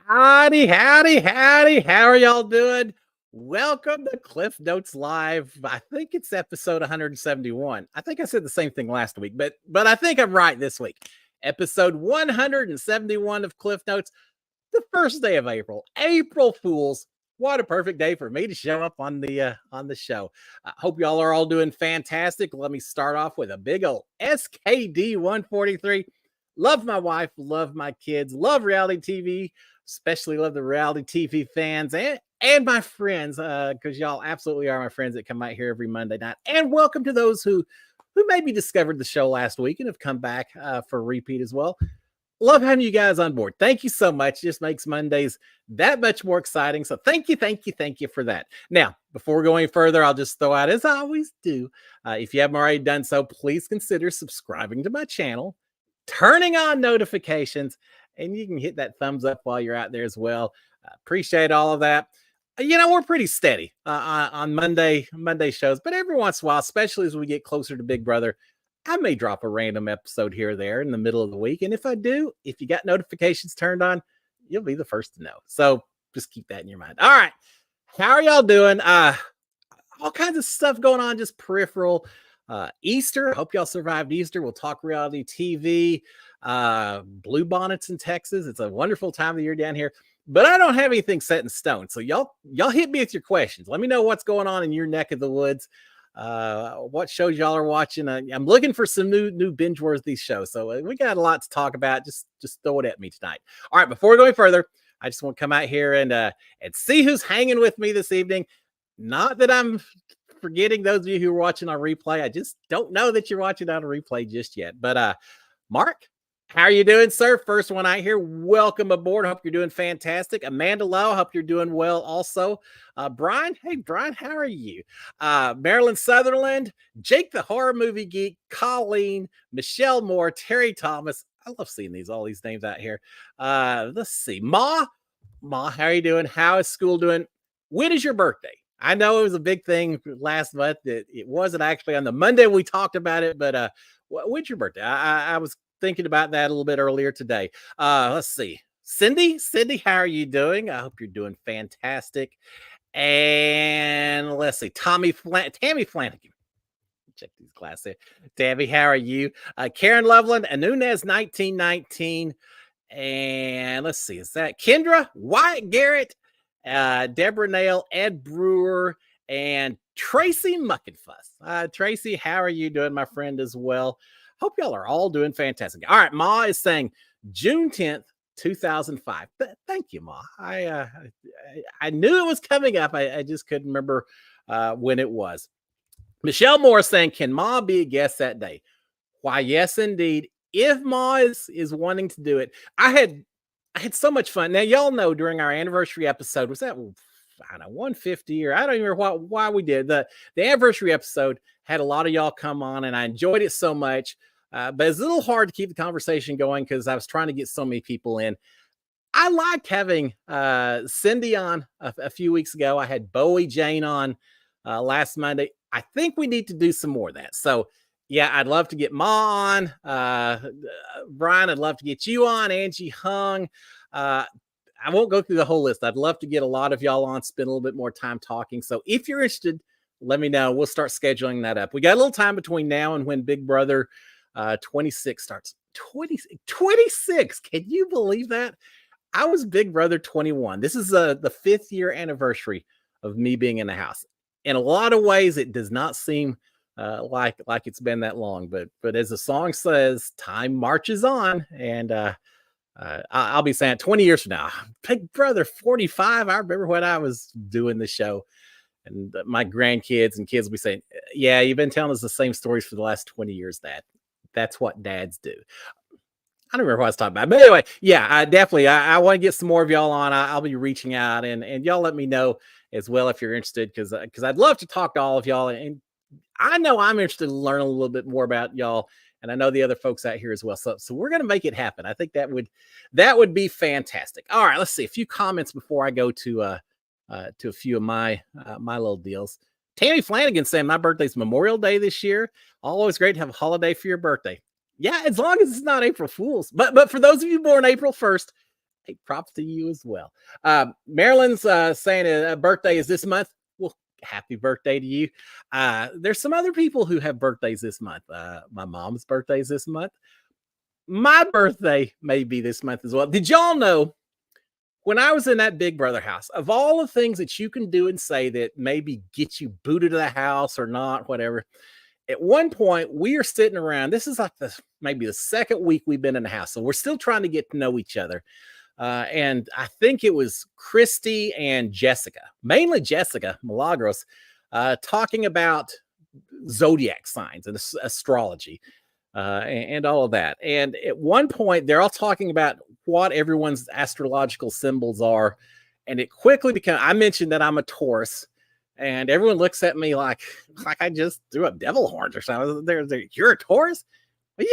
Howdy, howdy, howdy. How are y'all doing? Welcome to Cliff Notes Live. I think it's episode 171. I think I said the same thing last week, but I think I'm right this week. Episode 171 of Cliff Notes, the first day of April. April Fools. What a perfect day for me to show up on the show. I hope y'all are all doing fantastic. Let me start off with a big old SKD 143. Love my wife, love my kids, love reality TV, especially love the reality TV fans and my friends, because y'all absolutely are my friends that come out here every Monday night. And welcome to those who maybe discovered the show last week and have come back for a repeat as well. Love having you guys on board. Thank you so much. Just makes Mondays that much more exciting. So thank you for that. Now, before we go any further, I'll just throw out, as I always do, if you haven't already done so, please consider subscribing to my channel, turning on notifications, and you can hit that thumbs up while you're out there as well. Appreciate all of that. You know, we're pretty steady on Monday shows, but every once in a while, especially as we get closer to Big Brother, I may drop a random episode here or there in the middle of the week. And if I do, if you got notifications turned on, you'll be the first to know. So just keep that in your mind. All right. How are y'all doing? All kinds of stuff going on, just peripheral. Easter. Hope y'all survived Easter. We'll talk reality TV. Bluebonnets in Texas. It's a wonderful time of the year down here. But I don't have anything set in stone. So y'all hit me with your questions. Let me know what's going on in your neck of the woods. What shows y'all are watching. I'm looking for some new binge-worthy shows. So we got a lot to talk about. Just throw it at me tonight. All right, before we go any further, I just want to come out here and see who's hanging with me this evening. Not that I'm forgetting those of you who are watching on replay. I just don't know that you're watching on a replay just yet. But Mark, how are you doing, sir? First one out here. Welcome aboard. Hope you're doing fantastic. Amanda Lowe, hope you're doing well also. Brian, hey, Brian, how are you? Marilyn Sutherland, Jake the Horror Movie Geek, Colleen, Michelle Moore, Terry Thomas. I love seeing all these names out here. Let's see. Ma, how are you doing? How is school doing? When is your birthday? I know it was a big thing last month. It wasn't actually on the Monday we talked about it, but when's your birthday? I was thinking about that a little bit earlier today. Let's see. Cindy, how are you doing? I hope you're doing fantastic. And let's see. Tammy Flanagan. Check these glasses. Tabby, how are you? Karen Loveland, Anunez 1919. And let's see. Is that Kendra, Wyatt Garrett, Deborah Nail, Ed Brewer, and Tracy Muckenfuss. Tracy, how are you doing, my friend, as well? Hope y'all are all doing fantastic. All right, Ma is saying June 10th, 2005. Thank you, Ma. I knew it was coming up. I just couldn't remember when it was. Michelle Moore saying, can Ma be a guest that day? Why, yes, indeed. If Ma is wanting to do it, I had so much fun. Now, y'all know during our anniversary episode, was that, I don't know, 150 or I don't even remember why we did. The anniversary episode had a lot of y'all come on and I enjoyed it so much. But it's a little hard to keep the conversation going because I was trying to get so many people in. I liked having Cindy on a few weeks ago. I had Bowie Jane on last Monday. I think we need to do some more of that. So, yeah, I'd love to get Ma on. Brian, I'd love to get you on. Angie Hung. I won't go through the whole list. I'd love to get a lot of y'all on, spend a little bit more time talking. So if you're interested, let me know. We'll start scheduling that up. We got a little time between now and when Big Brother 26 starts. 26. Can you believe that? I was Big Brother 21. This is the 5th year anniversary of me being in the house. In a lot of ways, it does not seem like it's been that long, but as the song says, time marches on, and I'll be saying 20 years from now, Big Brother 45. I remember when I was doing the show, and my grandkids and kids will be saying, "Yeah, you've been telling us the same stories for the last 20 years." That's what dads do. I don't remember what I was talking about, but anyway, yeah, I want to get some more of y'all on. I'll be reaching out, and y'all let me know as well if you're interested, because I'd love to talk to all of y'all, and I know I'm interested in learning a little bit more about y'all, and I know the other folks out here as well. So we're gonna make it happen. I think that would be fantastic. All right, let's see a few comments before I go to a few of my little deals. Tammy Flanagan saying my birthday's Memorial Day this year. Always great to have a holiday for your birthday. Yeah, as long as it's not April Fool's. But for those of you born April 1st, Hey, props to you as well. Marilyn's saying a birthday is this month. Well, happy birthday to you. There's some other people who have birthdays this month. My mom's birthday is this month. My birthday may be this month as well. Did y'all know when I was in that Big Brother house, of all the things that you can do and say that maybe get you booted to the house or not, whatever, at one point we are sitting around. This is like maybe the second week we've been in the house. So we're still trying to get to know each other. And I think it was Christy and Jessica, mainly Jessica Milagros, talking about zodiac signs and astrology. And all of that. And at one point, they're all talking about what everyone's astrological symbols are. And it quickly became, I mentioned that I'm a Taurus, and everyone looks at me like I just threw up devil horns or something. You're a Taurus? Well,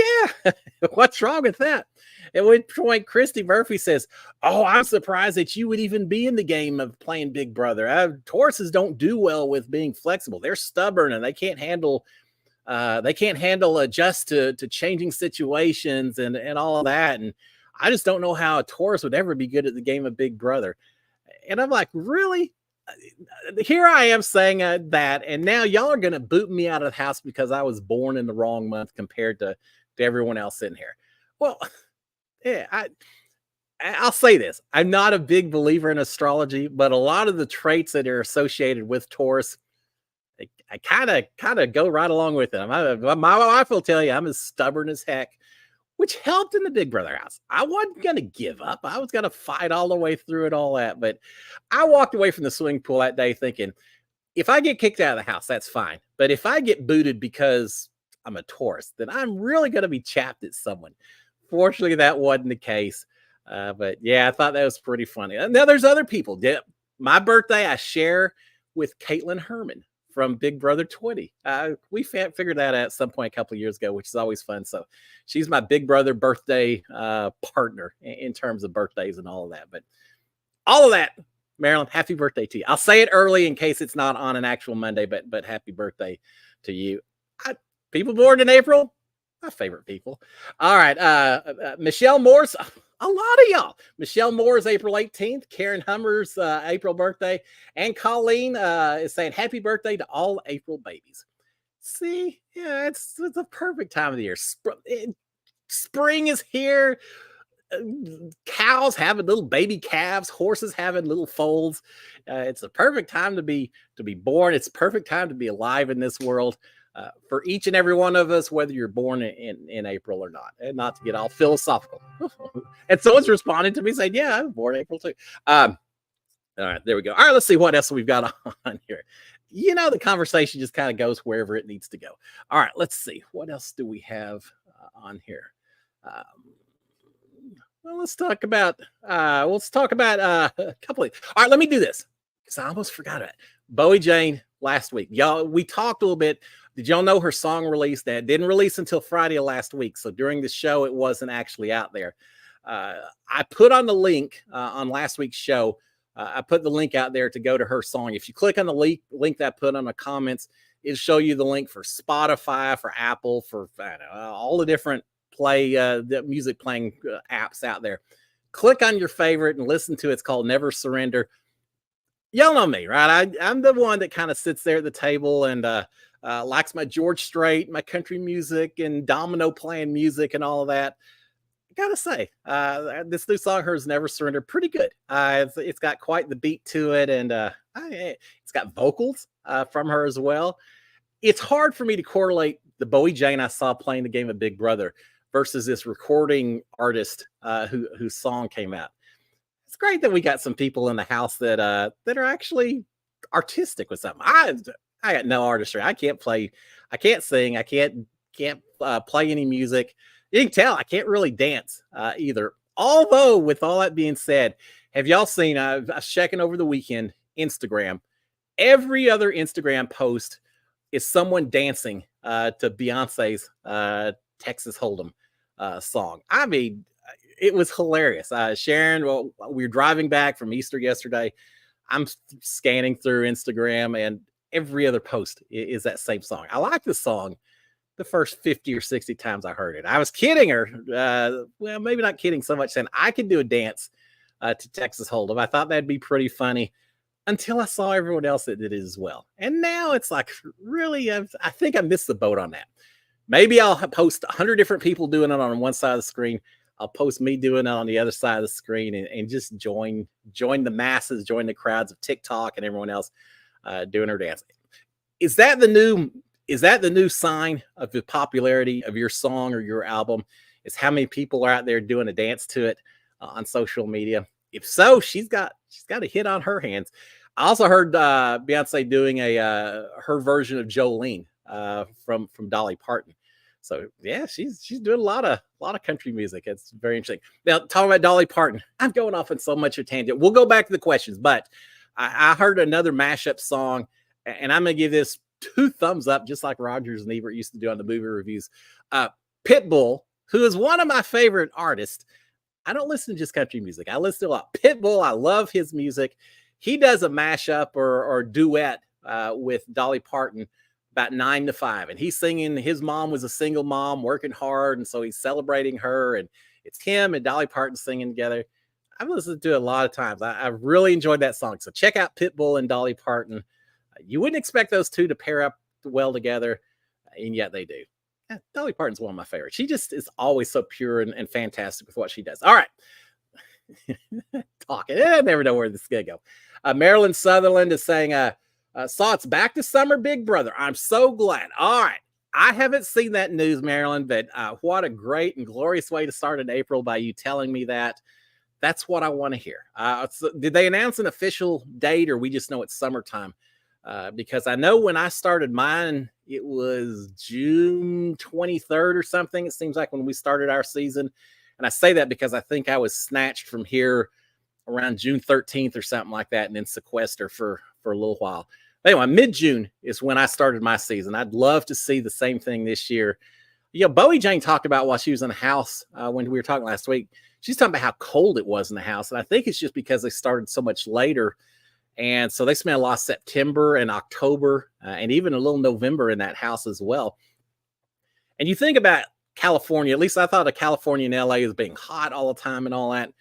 yeah. What's wrong with that? At one point, Christy Murphy says, "Oh, I'm surprised that you would even be in the game of playing Big Brother. Tauruses don't do well with being flexible. They're stubborn and they can't handle adjust to changing situations and all of that. And I just don't know how a Taurus would ever be good at the game of Big Brother." And I'm like, really? Here I am saying that, and now y'all are going to boot me out of the house because I was born in the wrong month compared to everyone else in here. Well, yeah, I'll say this. I'm not a big believer in astrology, but a lot of the traits that are associated with Taurus, I kind of go right along with them. My wife will tell you I'm as stubborn as heck, which helped in the Big Brother house. I wasn't going to give up. I was going to fight all the way through it, all that. But I walked away from the swimming pool that day thinking, if I get kicked out of the house, that's fine. But if I get booted because I'm a Taurus, then I'm really going to be chapped at someone. Fortunately, that wasn't the case. But yeah, I thought that was pretty funny. Now, there's other people. My birthday, I share with Caitlin Herman from Big Brother 20. We figured that out at some point a couple of years ago, which is always fun. So she's my Big Brother birthday partner in terms of birthdays and all of that. But all of that, Marilyn, happy birthday to you. I'll say it early in case it's not on an actual Monday, but happy birthday to you. People born in April, my favorite people. All right. Michelle Moore's, a lot of y'all. Michelle Moore's April 18th. Karen Hummer's April birthday. And Colleen is saying happy birthday to all April babies. See, yeah, it's a perfect time of the year. Spring is here. Cows having little baby calves, horses having little foals. It's a perfect time to be born. It's a perfect time to be alive in this world. For each and every one of us, whether you're born in April or not, and not to get all philosophical. And someone's responding to me saying, yeah, I'm born April too. All right, there we go. All right, let's see what else we've got on here. You know, the conversation just kind of goes wherever it needs to go. All right, let's see. What else do we have on here? Well, let's talk about a couple of. All right, let me do this because I almost forgot about it. Bowie Jane last week. Y'all, we talked a little bit. Did y'all know her song released? That didn't release until Friday of last week. So during the show, it wasn't actually out there. I put on the link on last week's show. I put the link out there to go to her song. If you click on the link that I put on the comments, it'll show you the link for Spotify, for Apple, for all the different the music playing apps out there. Click on your favorite and listen to it. It's called Never Surrender. Y'all know me, right? I'm the one that kind of sits there at the table and likes my George Strait, my country music, and domino playing music and all of that. I gotta say, this new song, hers, Never Surrender, pretty good. It's got quite the beat to it, and it's got vocals from her as well. It's hard for me to correlate the Bowie Jane I saw playing the game of Big Brother versus this recording artist whose song came out. It's great that we got some people in the house that are actually artistic with something. I got no artistry. I can't play. I can't sing. I can't play any music. You can tell I can't really dance either. Although, with all that being said, have y'all seen? I was checking over the weekend Instagram. Every other Instagram post is someone dancing to Beyonce's Texas Hold'em song. I mean, it was hilarious. Sharon, we were driving back from Easter yesterday. I'm scanning through Instagram, and every other post is that same song. I like the song the first 50 or 60 times I heard it. I was kidding her. Well, maybe not kidding so much, saying I could do a dance to Texas Hold'em. I thought that'd be pretty funny until I saw everyone else that did it as well. And now it's like, really, I think I missed the boat on that. Maybe I'll post 100 different people doing it on one side of the screen. I'll post me doing it on the other side of the screen, and just join the masses, join the crowds of TikTok and everyone else doing her dance. Is that the new sign of the popularity of your song or your album? Is how many people are out there doing a dance to it on social media? If so, she's got a hit on her hands. I also heard Beyonce doing her version of Jolene from Dolly Parton. So yeah, she's doing a lot of country music. It's very interesting. Now, talking about Dolly Parton, I'm going off on so much of a tangent. We'll go back to the questions, but I heard another mashup song, and I'm gonna give this 2 thumbs up, just like Rogers and Ebert used to do on the movie reviews. Pitbull, who is one of my favorite artists. I don't listen to just country music. I listen to a lot. Pitbull, I love his music. He does a mashup or duet with Dolly Parton about 9 to 5. And he's singing, his mom was a single mom working hard. And so he's celebrating her. And it's him and Dolly Parton singing together. I've listened to it a lot of times. I've really enjoyed that song. So check out Pitbull and Dolly Parton. You wouldn't expect those two to pair up well together, and yet they do. Yeah, Dolly Parton's one of my favorites. She just is always so pure and fantastic with what she does. All right. Talking. I never know where this is going to go. Marilyn Sutherland is saying, saw it's back to summer, Big Brother. I'm so glad. All right. I haven't seen that news, Marilyn, but what a great and glorious way to start in April by you telling me that. That's what I want to hear. So did they announce an official date, or we just know it's summertime? Because I know when I started mine, it was June 23rd or something. It seems like when we started our season. And I say that because I think I was snatched from here around June 13th or something like that, and then sequestered for a little while. Anyway, mid-June is when I started my season. I'd love to see the same thing this year. You know, Bowie Jane talked about while she was in the house when we were talking last week. She's talking about how cold it was in the house. And I think it's just because they started so much later. And so they spent a lot of September and October and even a little November in that house as well. And you think about California, at least I thought of California and LA as being hot all the time and all that.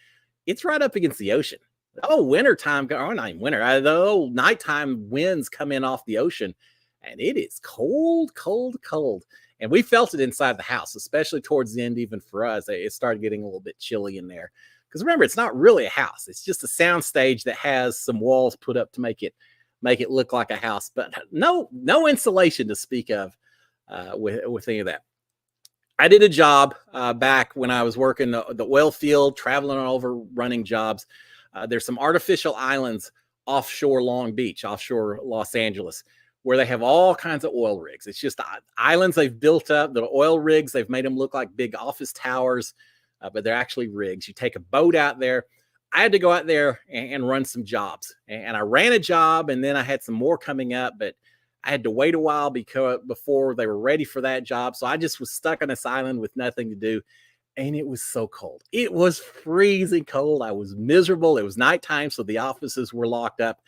It's right up against the ocean. Oh, wintertime, or not even winter, the old nighttime winds come in off the ocean, and it is cold, cold, cold. And we felt it inside the house, especially towards the end, even for us. It started getting a little bit chilly in there. Because remember, it's not really a house. It's just a sound stage that has some walls put up to make it look like a house, but no insulation to speak of with any of that. I did a job back when I was working the oil field, traveling all over running jobs. There's some artificial islands offshore Long Beach, offshore Los Angeles, where they have all kinds of oil rigs. It's just islands they've built up. The oil rigs, they've made them look like big office towers, but they're actually rigs. You take a boat out there. I had to go out there and run some jobs. And I ran a job, and then I had some more coming up, but I had to wait a while before they were ready for that job. So I just was stuck on this island with nothing to do. And it was so cold. It was freezing cold. I was miserable. It was nighttime, so the offices were locked up.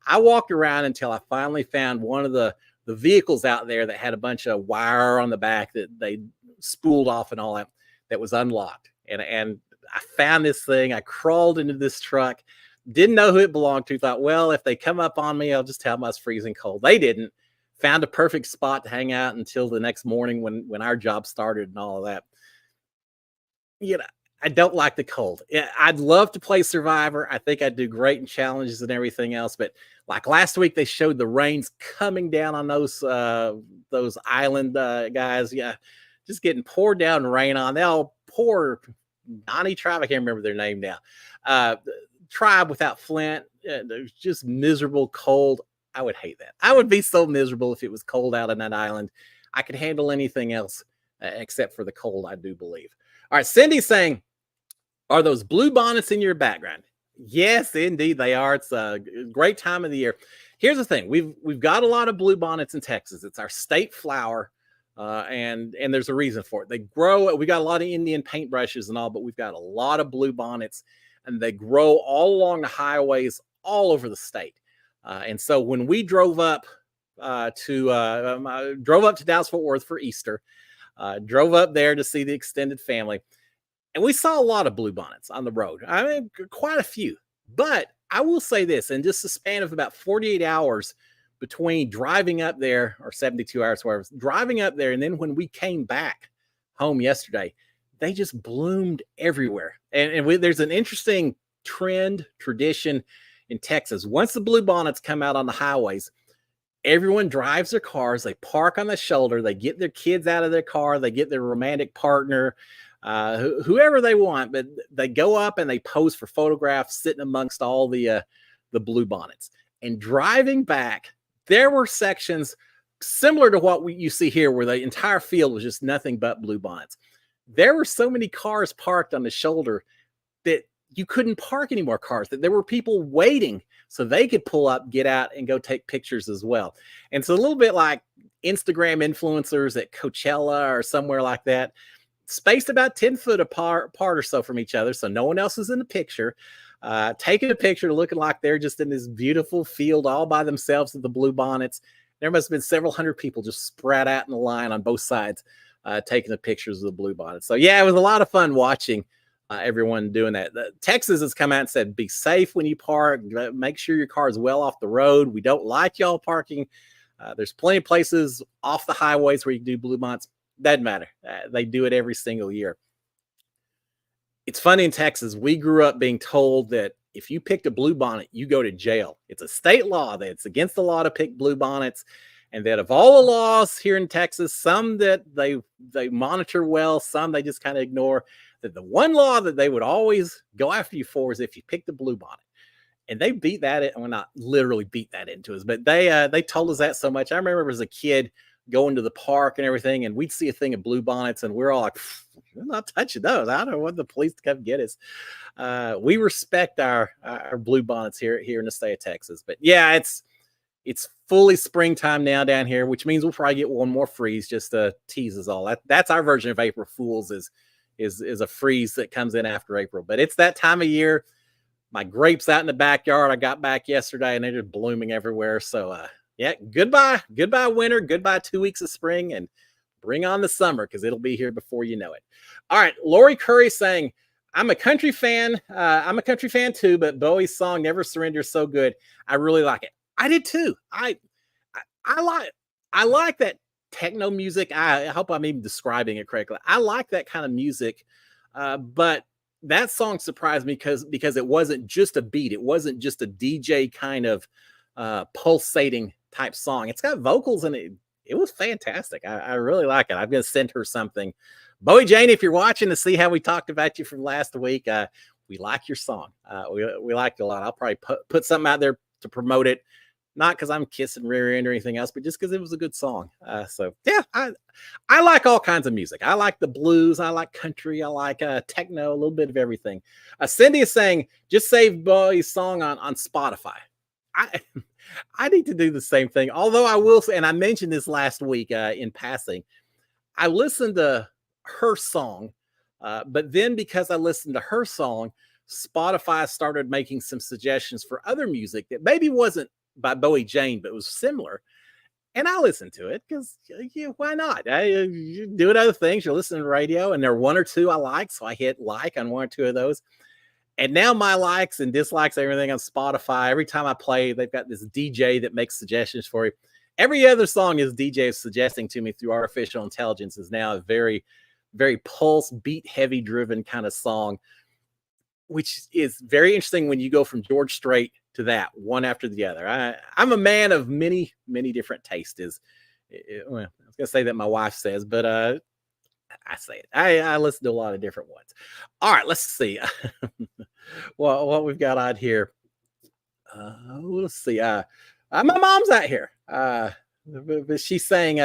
I walked around until I finally found one of the vehicles out there that had a bunch of wire on the back that they spooled off and all that was unlocked. And I found this thing. I crawled into this truck, didn't know who it belonged to. Thought, well, if they come up on me, I'll just tell them I was freezing cold. They didn't. Found a perfect spot to hang out until the next morning when our job started and all of that. You know, I don't like the cold. I'd love to play Survivor. I think I'd do great in challenges and everything else. But like last week, they showed the rains coming down on those island guys. Yeah, just getting poured down rain on. They all poor Donnie Tribe. I can't remember their name now. Tribe without Flint. There's just miserable cold. I would hate that. I would be so miserable if it was cold out on that island. I could handle anything else except for the cold, I do believe. All right, Cindy's saying, are those blue bonnets in your background? Yes, indeed they are. It's a great time of the year. Here's the thing. We've got a lot of blue bonnets in Texas. It's our state flower, and there's a reason for it. They grow. We got a lot of Indian paintbrushes and all, but we've got a lot of blue bonnets, and they grow all along the highways all over the state. And so when we drove up to Dallas-Fort Worth for Easter, drove up there to see the extended family, And we saw a lot of bluebonnets on the road. I mean, quite a few. But I will say this, in just a span of about 48 hours between driving up there, or 72 hours, whatever, driving up there, and then when we came back home yesterday, they just bloomed everywhere. And there's an interesting tradition in Texas. Once the bluebonnets come out on the highways, everyone drives their cars, they park on the shoulder, they get their kids out of their car, they get their romantic partner, whoever they want, but they go up and they pose for photographs sitting amongst all the bluebonnets. And driving back, there were sections similar to what you see here, where the entire field was just nothing but bluebonnets. There were so many cars parked on the shoulder that you couldn't park any more cars, that there were people waiting so they could pull up, get out, and go take pictures as well. And so a little bit like Instagram influencers at Coachella or somewhere like that, spaced about 10 foot apart or so from each other, so no one else is in the picture, taking a picture looking like they're just in this beautiful field all by themselves with the bluebonnets. There must have been several hundred people just spread out in a line on both sides, taking the pictures of the bluebonnets. So yeah, it was a lot of fun watching everyone doing that. Texas has come out and said, be safe when you park, make sure your car is well off the road. We don't like y'all parking. There's plenty of places off the highways where you can do bluebonnets. Doesn't matter. They do it every single year. It's funny, in Texas, we grew up being told that if you picked a bluebonnet, you go to jail. It's a state law that it's against the law to pick bluebonnets, and that of all the laws here in Texas, some that they monitor well, some they just kind of ignore, that the one law that they would always go after you for is if you picked a bluebonnet. And they beat that, well, not literally beat that into us, but they told us that so much. I remember as a kid going to the park and everything, and we'd see a thing of bluebonnets, and we're all like, we're not touching those. I don't want the police to come get us. We respect our bluebonnets here in the state of Texas. But yeah, it's fully springtime now down here, which means we'll probably get one more freeze just to tease us all. That's our version of April Fools, is a freeze that comes in after April. But it's that time of year. My grapes out in the backyard, I got back yesterday, and they're just blooming everywhere. So yeah, goodbye winter, goodbye 2 weeks of spring, and bring on the summer, because it'll be here before you know it. All right, Lori Curry saying, I'm a country fan. I'm a country fan too, but Bowie's song Never Surrender is so good. I really like it. I did too. I like that techno music. I hope I'm even describing it correctly. I like that kind of music, but that song surprised me because it wasn't just a beat. It wasn't just a DJ kind of pulsating type song. It's got vocals, and it was fantastic. I really like it. I'm going to send her something. Bowie Jane, if you're watching, to see how we talked about you from last week, we like your song. We like it a lot. I'll probably put something out there to promote it. Not because I'm kissing rear end or anything else, but just because it was a good song. So yeah, I like all kinds of music. I like the blues. I like country. I like techno, a little bit of everything. Cindy is saying, just save Bowie's song on Spotify. I need to do the same thing. Although I will say, and I mentioned this last week in passing, I listened to her song, but then because I listened to her song, Spotify started making some suggestions for other music that maybe wasn't by Bowie Jane, but was similar. And I listened to it because why not? You do other things. You're listening to radio, and there are one or two I like, so I hit like on one or two of those. And now my likes and dislikes, everything on Spotify, every time I play, they've got this DJ that makes suggestions for you. Every other song is DJ is suggesting to me through artificial intelligence is now a very, very pulse, beat heavy driven kind of song, which is very interesting when you go from George Strait to that one after the other. I'm a man of many, many different tastes. Well, I was going to say that my wife says, but I say it. I listen to a lot of different ones. All right, let's see. Well, what we've got on here. Let's see. My mom's out here. But she's saying,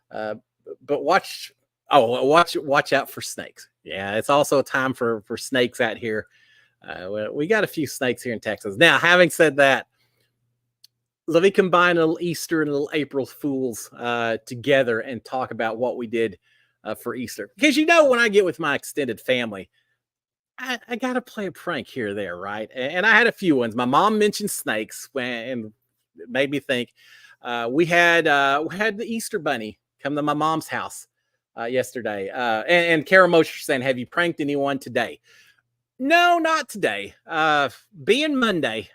but watch out for snakes. Yeah, it's also a time for snakes out here. We got a few snakes here in Texas. Now, having said that, let me combine a little Easter and a little April Fools together and talk about what we did for Easter. Because when I get with my extended family, I got to play a prank here or there, right? And I had a few ones. My mom mentioned snakes, and it made me think. We had the Easter bunny come to my mom's house yesterday. And Kara Mosher saying, "Have you pranked anyone today?" No, not today. Being Monday,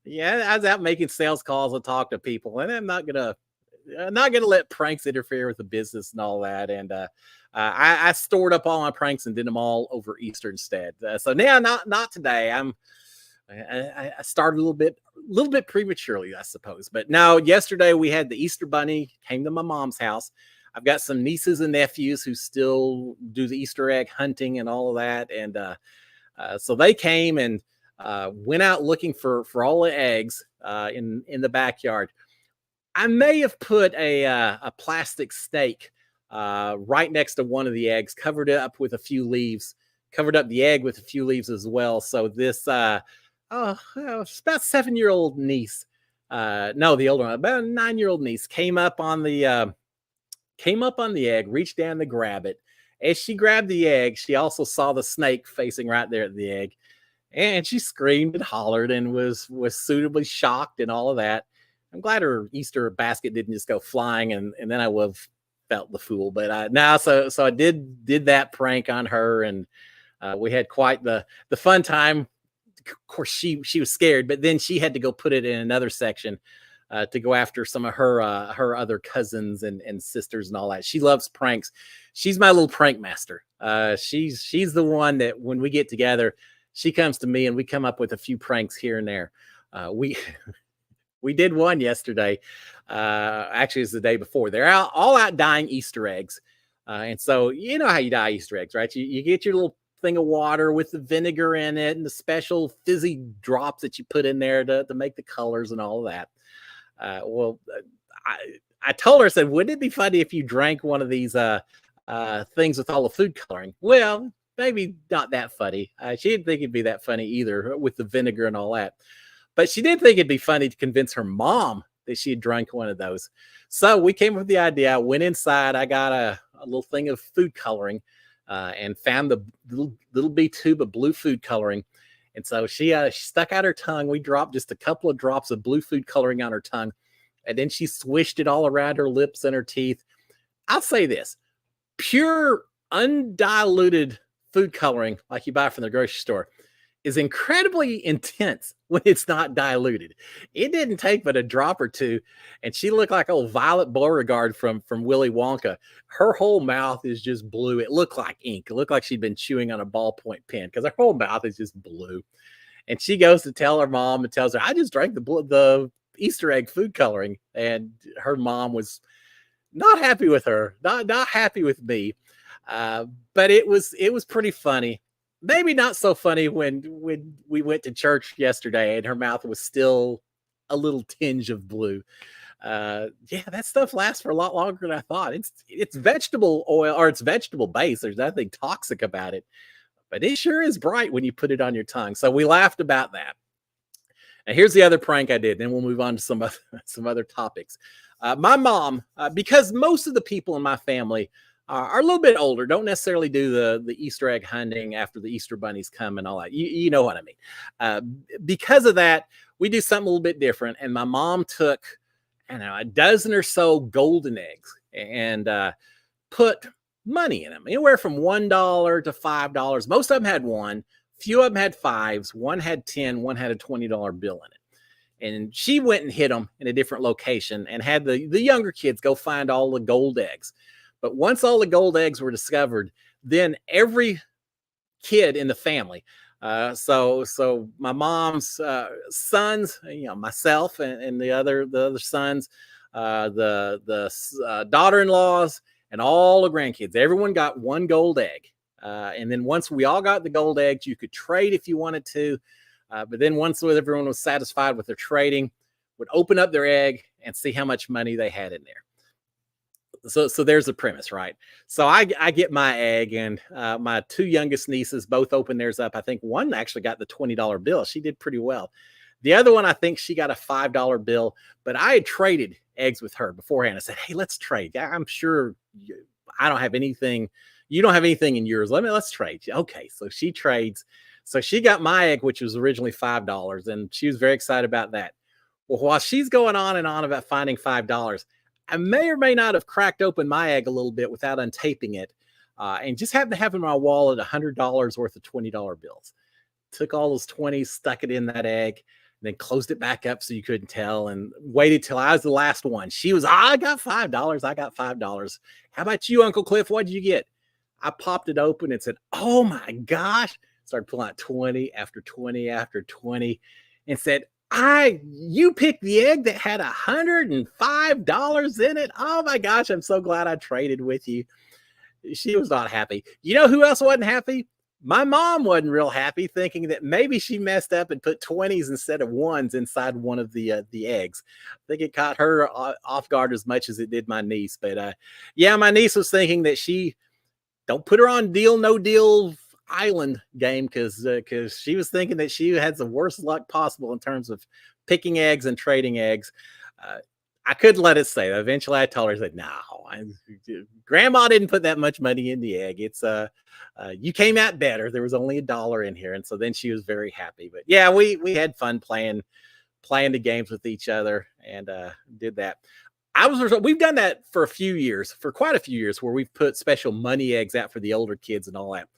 yeah, I was out making sales calls and talk to people, and I'm not gonna let pranks interfere with the business and all that. And I stored up all my pranks and did them all over Easter instead. So now, not today. I started a little bit prematurely, I suppose. But no, yesterday we had the Easter Bunny came to my mom's house. I've got some nieces and nephews who still do the Easter egg hunting and all of that, and so they came and went out looking for all the eggs in the backyard. I may have put a plastic stake right next to one of the eggs, covered it up with a few leaves, covered up the egg with a few leaves as well. So this it's about 7-year-old niece, no, the older one, about a 9-year-old niece, came up on the egg, reached down to grab it. As she grabbed the egg, she also saw the snake facing right there at the egg, and she screamed and hollered and was suitably shocked and all of that. I'm glad her Easter basket didn't just go flying, and then I would have felt the fool. But now, so I did that prank on her, and we had quite the fun time. Of course, she was scared, but then she had to go put it in another section to go after some of her other cousins and sisters and all that. She loves pranks. She's my little prank master. She's the one that when we get together, she comes to me and we come up with a few pranks here and there. We we did one yesterday. Actually, it's the day before. They're all out dyeing Easter eggs, and so you know how you dye Easter eggs, right? You get your little thing of water with the vinegar in it and the special fizzy drops that you put in there to make the colors and all of that. Well, I told her, I said, wouldn't it be funny if you drank one of these things with all the food coloring? Well, maybe not that funny. She didn't think it'd be that funny either with the vinegar and all that. But she did think it'd be funny to convince her mom that she had drank one of those. So we came up with the idea. I went inside. I got a little thing of food coloring and found the little B tube of blue food coloring. And so she stuck out her tongue. We dropped just a couple of drops of blue food coloring on her tongue. And then she swished it all around her lips and her teeth. I'll say this, pure undiluted food coloring like you buy from the grocery store is incredibly intense when it's not diluted. It didn't take but a drop or two, and she looked like old Violet Beauregard from Willy Wonka. Her whole mouth is just blue. It looked like ink. It looked like she'd been chewing on a ballpoint pen because her whole mouth is just blue. And she goes to tell her mom and tells her, "I just drank the Easter egg food coloring," and her mom was not happy with her, not happy with me. But it was pretty funny. Maybe not so funny when we went to church yesterday and her mouth was still a little tinge of blue. Yeah, that stuff lasts for a lot longer than I thought. It's vegetable oil, or it's vegetable base. There's nothing toxic about it, but it sure is bright when you put it on your tongue. So we laughed about that. And here's the other prank I did. Then we'll move on to some other topics. My mom, because most of the people in my family are a little bit older, don't necessarily do the Easter egg hunting after the Easter bunnies come and all that. You know what I mean. Because of that, we do something a little bit different. And my mom took, I don't know, a dozen or so golden eggs and put money in them, anywhere from $1 to $5. Most of them had one. Few of them had fives. One had 10. One had a $20 bill in it. And she went and hid them in a different location and had the younger kids go find all the gold eggs. But once all the gold eggs were discovered, then every kid in the family, so my mom's sons, myself and the other sons, the daughter-in-laws, and all the grandkids, everyone got one gold egg. And then once we all got the gold eggs, you could trade if you wanted to. But then once everyone was satisfied with their trading, would open up their egg and see how much money they had in there. So there's the premise, right? So I get my egg, and my two youngest nieces both open theirs up. I think one actually got the $20 bill. She did pretty well. The other one, I think she got a $5 bill, but I had traded eggs with her beforehand. I said, "Hey, let's trade. I'm sure I don't have anything. You don't have anything in yours. Let's trade." Okay, so she trades. So she got my egg, which was originally $5, and she was very excited about that. Well, while she's going on and on about finding $5, I may or may not have cracked open my egg a little bit without untaping it, and just happened to have in my wallet $100 worth of $20 bills. Took all those 20s, stuck it in that egg, and then closed it back up so you couldn't tell, and waited till I was the last one. She was, I got $5. I got $5. How about you, Uncle Cliff? What did you get? I popped it open and said, oh my gosh. Started pulling out 20 after 20 after 20 and said, you picked the egg that had $105 in it. Oh my gosh, I'm so glad I traded with you. She was not happy. You know who else wasn't happy? My mom wasn't real happy, thinking that maybe she messed up and put 20s instead of ones inside one of the eggs. I think it caught her off guard as much as it did my niece. But yeah, my niece was thinking that don't put her on deal no deal island game, because she was thinking that she had the worst luck possible in terms of picking eggs and trading eggs. I couldn't let it stay. Eventually I told her, I said, no, grandma didn't put that much money in the egg. It's you came out better. There was only $1 in here. And so then she was very happy. But yeah, we had fun playing the games with each other, and did that. We've done that for quite a few years, where we've put special money eggs out for the older kids and all that.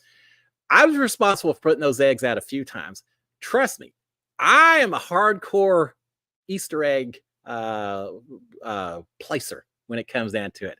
I was responsible for putting those eggs out a few times. Trust me, I am a hardcore Easter egg placer when it comes down to it.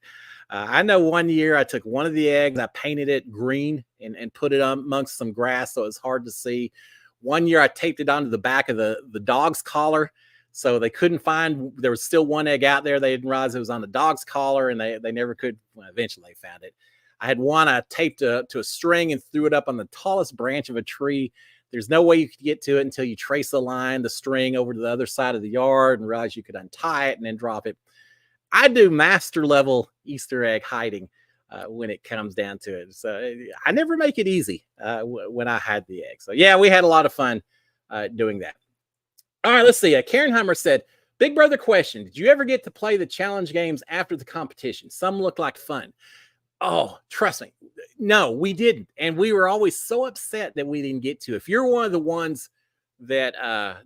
I know one year I took one of the eggs, I painted it green and put it amongst some grass so it's hard to see. One year I taped it onto the back of the dog's collar, so they couldn't find, there was still one egg out there. They didn't realize it was on the dog's collar, and they never could. Well, eventually they found it. I had one I taped to a string and threw it up on the tallest branch of a tree. There's no way you could get to it until you trace the string over to the other side of the yard, and realize you could untie it and then drop it. I do master level Easter egg hiding when it comes down to it. So I never make it easy when I hide the egg. So yeah, we had a lot of fun doing that. All right, let's see. Karen Hummer said, Big Brother question. Did you ever get to play the challenge games after the competition? Some look like fun. Oh, trust me. No, we didn't. And we were always so upset that we didn't get to. If you're one of the ones that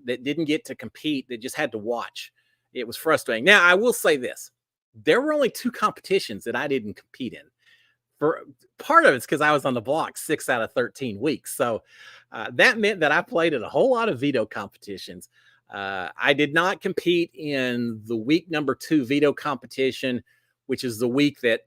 didn't get to compete, that just had to watch, it was frustrating. Now, I will say this. There were only 2 competitions that I didn't compete in. For part of it's because I was on the block 6 out of 13 weeks. So that meant that I played in a whole lot of veto competitions. I did not compete in the week number 2 veto competition, which is the week that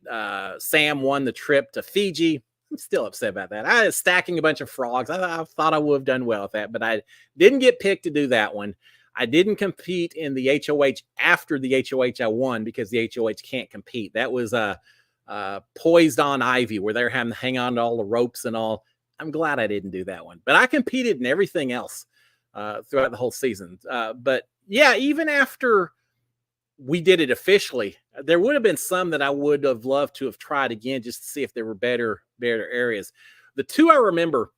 Sam won the trip to Fiji. I'm still upset about that. I was stacking a bunch of frogs. I thought I would have done well with that, but I didn't get picked to do that one. I didn't compete in the HOH after the HOH I won, because the HOH can't compete. That was Poised on Ivy, where they're having to hang on to all the ropes and all. I'm glad I didn't do that one, but I competed in everything else throughout the whole season. But yeah, even after we did it officially, there would have been some that I would have loved to have tried again, just to see if there were better areas. The 2 I remember,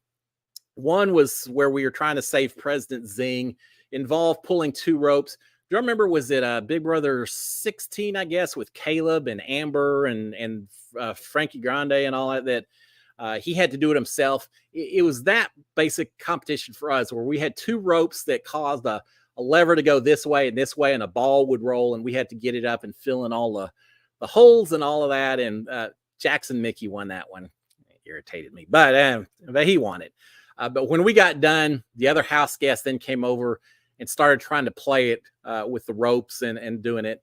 one was where we were trying to save President Zing, involved pulling 2 ropes. Do you remember, was it Big Brother 16, I guess, with Caleb and Amber and Frankie Grande and all that he had to do it himself. It was that basic competition for us, where we had 2 ropes that caused a lever to go this way, and a ball would roll, and we had to get it up and fill in all the holes and all of that. And Jackson Mickey won that one. It irritated me, but he won it. But when we got done, the other house guest then came over and started trying to play it with the ropes and doing it.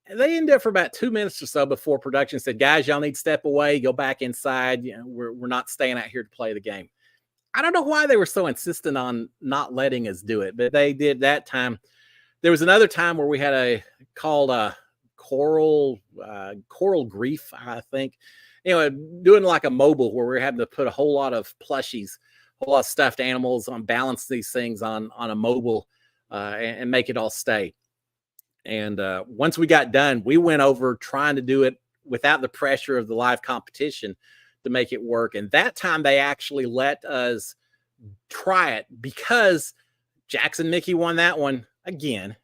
And they ended up for about 2 minutes or so before production said, guys, y'all need to step away, go back inside. You know, we're not staying out here to play the game. I don't know why they were so insistent on not letting us do it, but they did that time. There was another time where we had called Coral Grief, I think. Anyway, doing like a mobile where we're having to put a whole lot of plushies, a whole lot of stuffed animals on, balance these things on a mobile and make it all stay. And once we got done, we went over trying to do it without the pressure of the live competition to make it work. And that time they actually let us try it, because Jackson Mickey won that one again.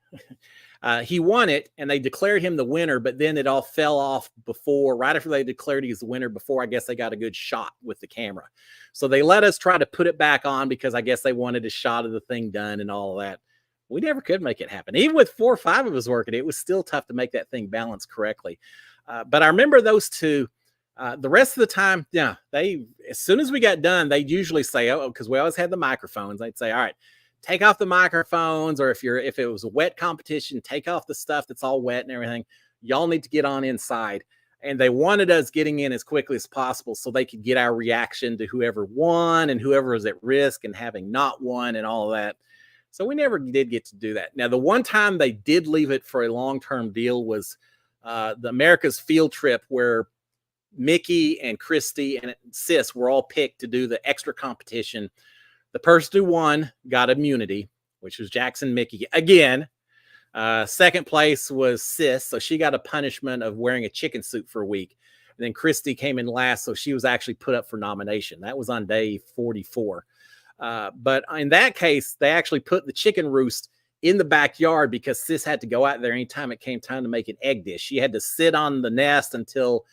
He won it and they declared him the winner, but then it all fell off right after they declared he was the winner, before I guess they got a good shot with the camera. So they let us try to put it back on, because I guess they wanted a shot of the thing done and all of that. we never could make it happen. Even with 4 or 5 of us working, it was still tough to make that thing balance correctly. But I remember those two. The rest of the time, yeah, as soon as we got done, they'd usually say, oh, because we always had the microphones. They'd say, all right, take off the microphones, or if it was a wet competition, take off the stuff that's all wet and everything. Y'all need to get on inside. And they wanted us getting in as quickly as possible so they could get our reaction to whoever won and whoever was at risk and having not won and all of that. So we never did get to do that. Now, the one time they did leave it for a long-term deal was the America's field trip, where Mickey and Christy and Sis were all picked to do the extra competition. The person who won got immunity, which was Jackson Mickey again. Second place was Sis, so she got a punishment of wearing a chicken suit for a week. And then Christy came in last, so she was actually put up for nomination. That was on day 44. But in that case, they actually put the chicken roost in the backyard because Sis had to go out there anytime it came time to make an egg dish. She had to sit on the nest until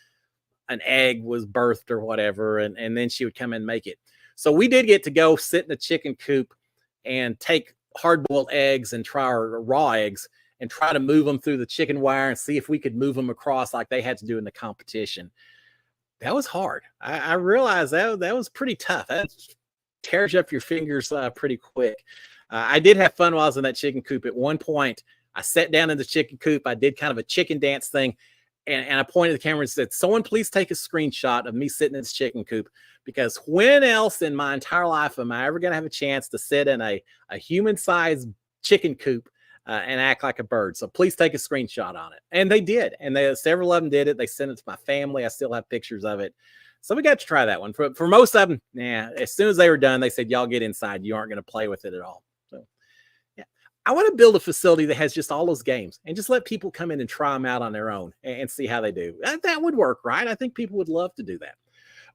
an egg was birthed or whatever, and then she would come and make it. So we did get to go sit in a chicken coop and take hard-boiled eggs and try our raw eggs and try to move them through the chicken wire and see if we could move them across like they had to do in the competition. That was hard. I realized that was pretty tough. That tears up your fingers pretty quick. I did have fun while I was in that chicken coop. At one point, I sat down in the chicken coop. I did kind of a chicken dance thing. And I pointed the camera and said, someone please take a screenshot of me sitting in this chicken coop, because when else in my entire life am I ever going to have a chance to sit in a human-sized chicken coop and act like a bird? So please take a screenshot on it. And they did. And several of them did it. They sent it to my family. I still have pictures of it. So we got to try that one. For most of them, as soon as they were done, they said, y'all get inside. You aren't going to play with it at all. So, yeah. I want to build a facility that has just all those games and just let people come in and try them out on their own and see how they do. That would work, right? I think people would love to do that.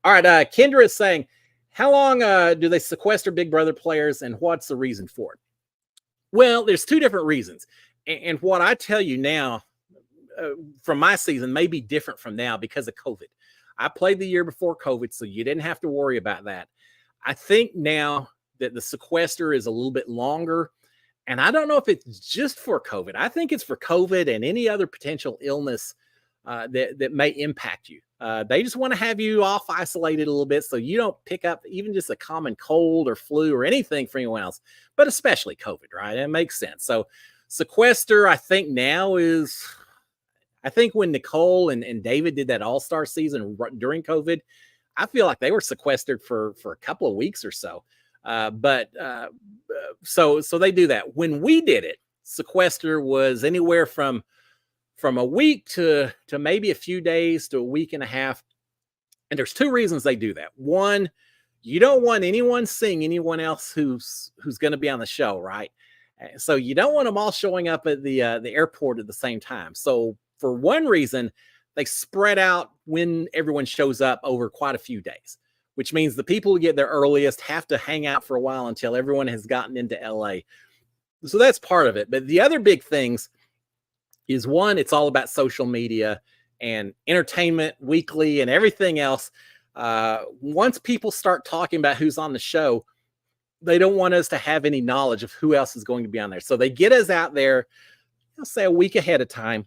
All right. Kendra is saying, how long do they sequester Big Brother players, and what's the reason for it? Well, there's two different reasons. And what I tell you now from my season may be different from now because of COVID. I played the year before COVID, so you didn't have to worry about that. I think now that the sequester is a little bit longer, and I don't know if it's just for COVID. I think it's for COVID and any other potential illness that may impact you. They just want to have you off isolated a little bit so you don't pick up even just a common cold or flu or anything for anyone else, but especially COVID, right? It makes sense. So sequester, I think now is, I think when Nicole and David did that all-star season during COVID, I feel like they were sequestered for a couple of weeks or so. So they do that. When we did it, sequester was anywhere from a week to maybe a few days to a week and a half. And there's two reasons they do that. One, you don't want anyone seeing anyone else who's going to be on the show, right? So you don't want them all showing up at the airport at the same time. So for one reason, they spread out when everyone shows up over quite a few days, which means the people who get there earliest have to hang out for a while until everyone has gotten into LA. So that's part of it. But the other big things is, one, it's all about social media and Entertainment Weekly and everything else. Once people start talking about who's on the show, they don't want us to have any knowledge of who else is going to be on there. So they get us out there, I'll say a week ahead of time.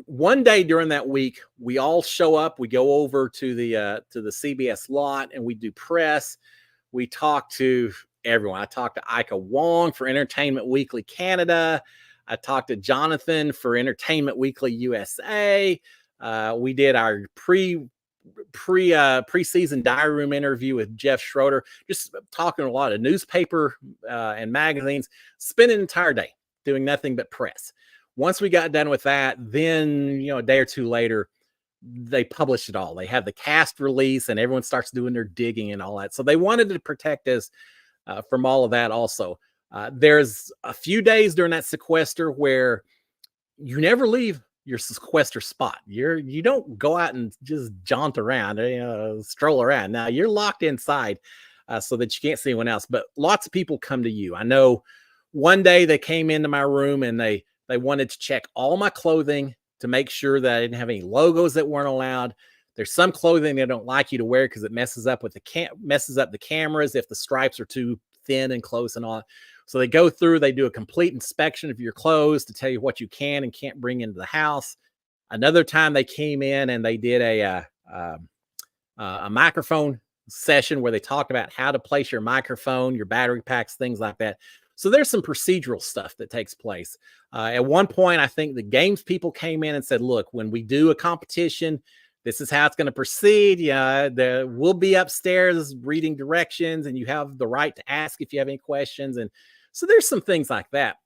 One day during that week, we all show up. We go over to the CBS lot and we do press. We talk to everyone. I talked to Ika Wong for Entertainment Weekly Canada. I talked to Jonathan for Entertainment Weekly USA. We did our preseason diary room interview with Jeff Schroeder, just talking a lot of newspaper and magazines, spent an entire day doing nothing but press. Once we got done with that, then, a day or two later, they published it all. They have the cast release and everyone starts doing their digging and all that. So they wanted to protect us from all of that also. There's a few days during that sequester where you never leave your sequester spot. You don't go out and just jaunt around, stroll around. Now you're locked inside so that you can't see anyone else, but lots of people come to you. I know one day they came into my room and they wanted to check all my clothing to make sure that I didn't have any logos that weren't allowed. There's some clothing they don't like you to wear because it messes up the cameras if the stripes are too thin and close and all. So they go through, they do a complete inspection of your clothes to tell you what you can and can't bring into the house. Another time they came in and they did a microphone session where they talked about how to place your microphone, your battery packs, things like that. So there's some procedural stuff that takes place. At one point, I think the games people came in and said, look, when we do a competition, this is how it's going to proceed. Yeah, we'll be upstairs reading directions, and you have the right to ask if you have any questions. And so there's some things like that.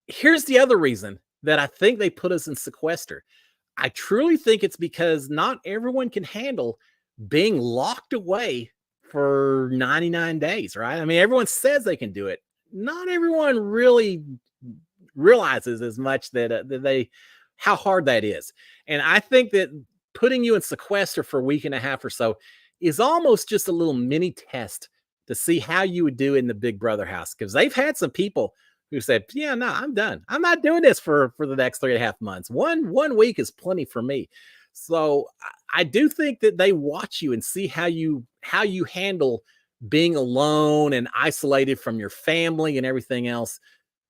Here's the other reason that I think they put us in sequester. I truly think it's because not everyone can handle being locked away for 99 days, right? I mean, everyone says they can do it. Not everyone really realizes as much that how hard that is. And I think that putting you in sequester for a week and a half or so is almost just a little mini test to see how you would do in the Big Brother house. Because they've had some people who said, yeah, no, I'm done. I'm not doing this for the next 3.5 months. One week is plenty for me. So I do think that they watch you and see how you handle being alone and isolated from your family and everything else,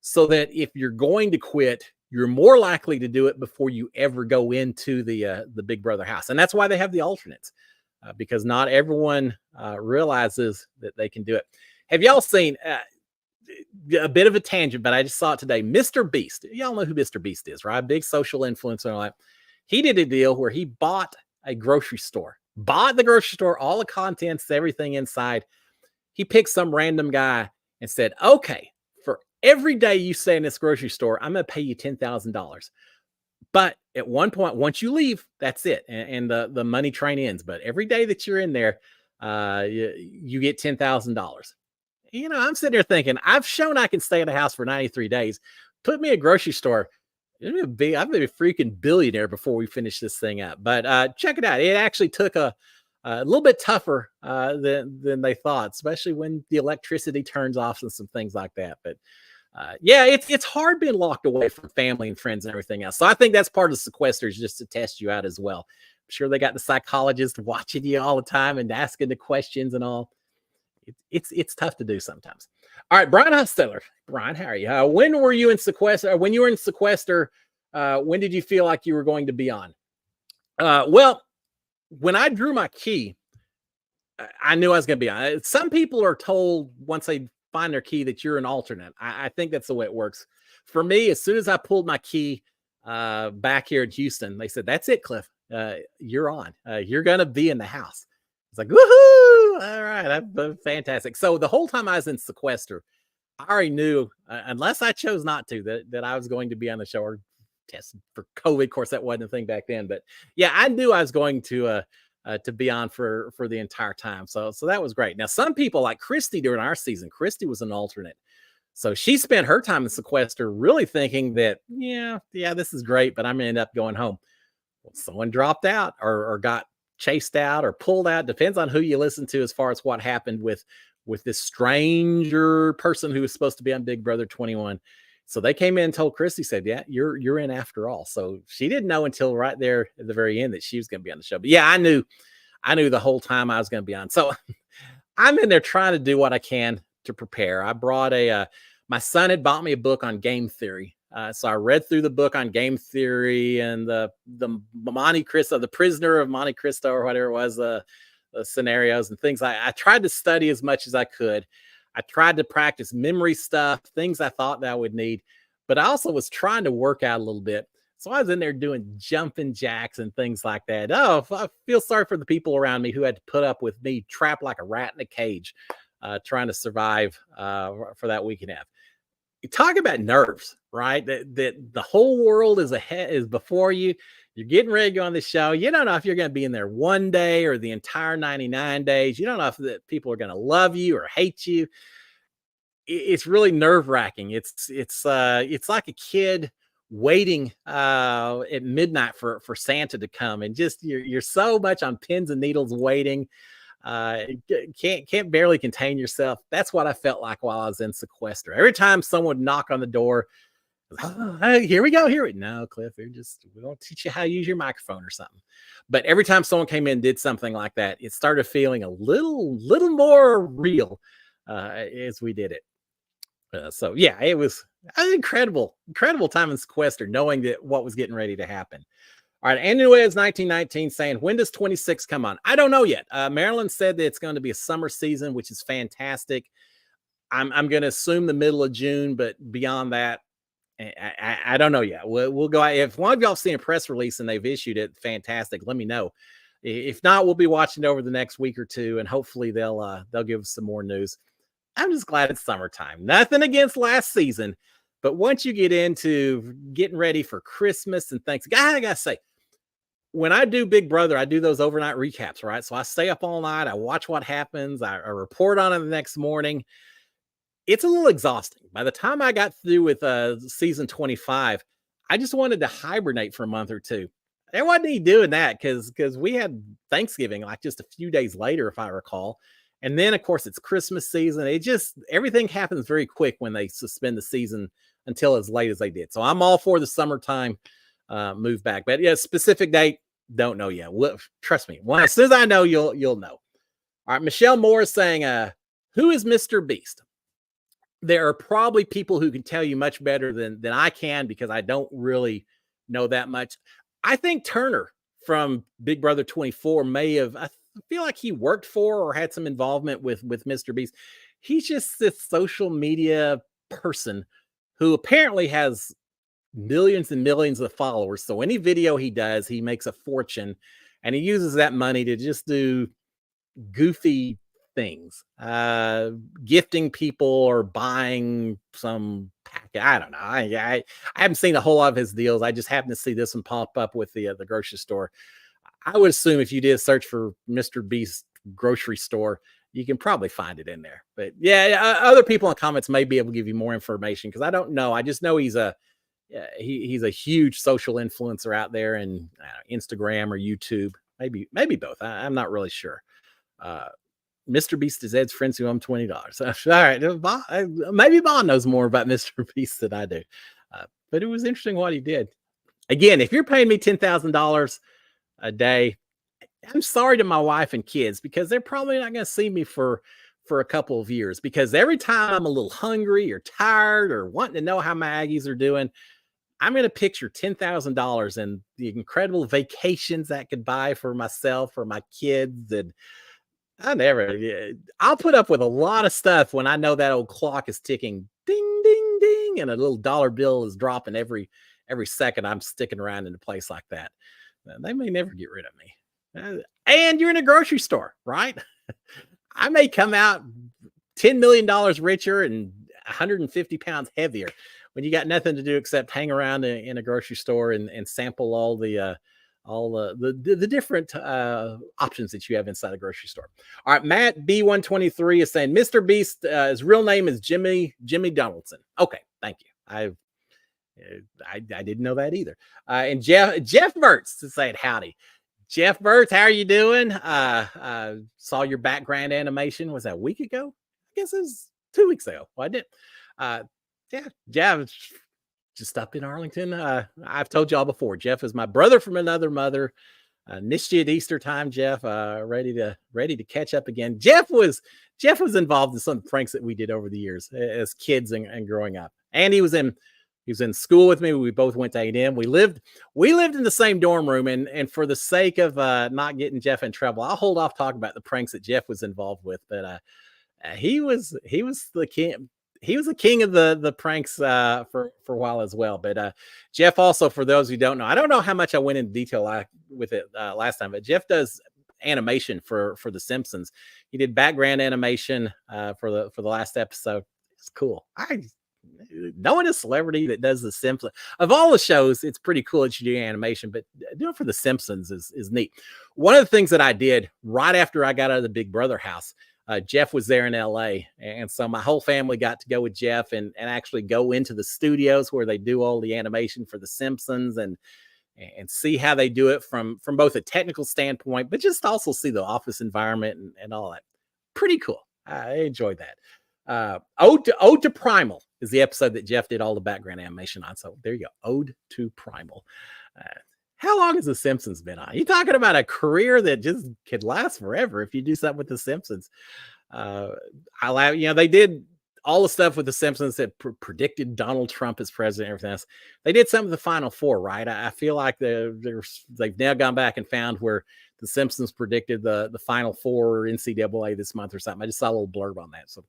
so that if you're going to quit, you're more likely to do it before you ever go into the Big Brother house. And that's why they have the alternates, because not everyone realizes that they can do it. Have y'all seen a bit of a tangent, but I just saw it today. MrBeast. Y'all know who MrBeast is, right? Big social influencer and all that. He did a deal where he bought a grocery store, all the contents, everything inside. He picked some random guy and said, okay, for every day you stay in this grocery store, I'm going to pay you $10,000. But at one point, once you leave, that's it. And the money train ends. But every day that you're in there, you get $10,000. You know, I'm sitting there thinking, I've shown I can stay in a house for 93 days. Put me in a grocery store. I'd be a freaking billionaire before we finish this thing up. But check it out. It actually took a little bit tougher than they thought, especially when the electricity turns off and some things like that. But yeah, it's hard being locked away from family and friends and everything else. So I think that's part of the sequester, is just to test you out as well. I'm sure they got the psychologist watching you all the time and asking the questions and all. It's tough to do sometimes. All right, Brian Husteller. Brian, how are you? When were you in sequester? When you were in sequester, when did you feel like you were going to be on? Well, when I drew my key, I knew I was going to be on. Some people are told once they find their key that you're an alternate. I think that's the way it works. For me, as soon as I pulled my key back here in Houston, they said, that's it, Cliff. You're on. You're going to be in the house. It's like, woohoo! All right, that's fantastic. So the whole time I was in sequester, I already knew, unless I chose not to, that I was going to be on the show or tested for COVID. Of course, that wasn't a thing back then. But yeah, I knew I was going to be on for the entire time. So that was great. Now, some people like Christy during our season, Christy was an alternate. So she spent her time in sequester really thinking that, yeah, this is great, but I'm going to end up going home. Well, someone dropped out or got chased out or pulled out. Depends on who you listen to as far as what happened with this stranger person who was supposed to be on Big Brother 21. So they came in and told Christy, said, yeah, you're in after all. So she didn't know until right there at the very end that she was going to be on the show. But yeah, I knew the whole time I was going to be on. So I'm in there trying to do what I can to prepare. I brought my son had bought me a book on game theory. So I read through the book on game theory and the Monte Cristo, the prisoner of Monte Cristo or whatever it was, the scenarios and things. I tried to study as much as I could. I tried to practice memory stuff, things I thought that I would need, but I also was trying to work out a little bit. So I was in there doing jumping jacks and things like that. Oh, I feel sorry for the people around me who had to put up with me trapped like a rat in a cage, trying to survive for that week and a half. You talk about nerves, right? That the whole world is before you. You're getting ready to go on the show. You don't know if you're going to be in there one day or the entire 99 days. You don't know if the people are going to love you or hate you. It's really nerve wracking. It's like a kid waiting at midnight for Santa to come, and just you're so much on pins and needles waiting. Can't barely contain yourself. That's what I felt like while I was in sequester. Every time someone would knock on the door, oh, hey, here we go. No, Cliff, we don't teach you how to use your microphone or something. But every time someone came in and did something like that, it started feeling a little more real as we did it. So yeah, it was an incredible time in sequester, knowing that what was getting ready to happen. All right, anyway, it's 1919 saying, when does 26 come on? I don't know yet. Maryland said that it's going to be a summer season, which is fantastic. I'm going to assume the middle of June, but beyond that, I don't know yet. We'll go. If one of y'all seen a press release and they've issued it, fantastic. Let me know. If not, we'll be watching it over the next week or two, and hopefully they'll give us some more news. I'm just glad it's summertime. Nothing against last season, but once you get into getting ready for Christmas and things, I gotta say, when I do Big Brother, I do those overnight recaps, right? So I stay up all night, I watch what happens, I report on it the next morning. It's a little exhausting. By the time I got through with season 25, I just wanted to hibernate for a month or two. There wasn't any doing that because we had Thanksgiving like just a few days later, if I recall. And then, of course, it's Christmas season. It just everything happens very quick when they suspend the season until as late as they did. So I'm all for the summertime move back. But yeah, specific date, don't know yet. Trust me. As soon as I know, you'll know. All right, Michelle Moore is saying, who is MrBeast? There are probably people who can tell you much better than I can because I don't really know that much. I think Turner from Big Brother 24 may have. I feel like he worked for or had some involvement with MrBeast. He's just this social media person who apparently has millions and millions of followers. So any video he does, he makes a fortune, and he uses that money to just do goofy things, gifting people or buying some packet. I don't know. I haven't seen a whole lot of his deals. I just happened to see this one pop up with the grocery store. I would assume if you did a search for MrBeast grocery store, you can probably find it in there. But yeah, other people in the comments may be able to give you more information because I don't know. I just know he's a huge social influencer out there, and Instagram or YouTube, maybe both. I'm not really sure. MrBeast is Ed's friends who owe him $20. All right, maybe Bob knows more about MrBeast than I do, but it was interesting what he did. Again, if you're paying me $10,000 a day, I'm sorry to my wife and kids because they're probably not going to see me for a couple of years, because every time I'm a little hungry or tired or wanting to know how my Aggies are doing, I'm going to picture $10,000 and the incredible vacations that could buy for myself or my kids. And I'll put up with a lot of stuff when I know that old clock is ticking, ding, ding, ding, and a little dollar bill is dropping every second I'm sticking around in a place like that. They may never get rid of me. And you're in a grocery store, right? I may come out $10 million richer and 150 pounds heavier when you got nothing to do except hang around in a grocery store and sample all the different options that you have inside a grocery store. All right, Matt B123 is saying MrBeast, his real name is Jimmy Donaldson. Okay, thank you. I didn't know that either. And Jeff Mertz is saying howdy. Jeff Mertz, how are you doing? Saw your background animation. Was that a week ago? I guess it was 2 weeks ago. Well, I did. Yeah, Jeff just up in Arlington. I've told y'all before, Jeff is my brother from another mother. Missed you at Easter time, Jeff. Ready to catch up again. Jeff was involved in some pranks that we did over the years as kids and growing up. And he was in school with me. We both went to A&M. We lived in the same dorm room. And for the sake of not getting Jeff in trouble, I'll hold off talking about the pranks that Jeff was involved with. But he was the king. He was the king of the pranks for a while as well. But Jeff also, for those who don't know, I don't know how much I went into detail with it last time, but Jeff does animation for The Simpsons. He did background animation for the last episode. It's cool. Knowing a celebrity that does The Simpsons, of all the shows, it's pretty cool that you do animation, but doing it for The Simpsons is neat. One of the things that I did right after I got out of the Big Brother house, Jeff was there in LA. And so my whole family got to go with Jeff and actually go into the studios where they do all the animation for The Simpsons and see how they do it from both a technical standpoint, but just also see the office environment and all that. Pretty cool. I enjoyed that. Ode to Primal is the episode that Jeff did all the background animation on. So there you go. Ode to Primal. How long has The Simpsons been on? You're talking about a career that just could last forever if you do something with The Simpsons. They did all the stuff with the Simpsons that predicted Donald Trump as president, and everything else. They did some of the Final Four, right? I feel like they've now gone back and found where the Simpsons predicted the Final Four NCAA this month or something. I just saw a little blurb on that. So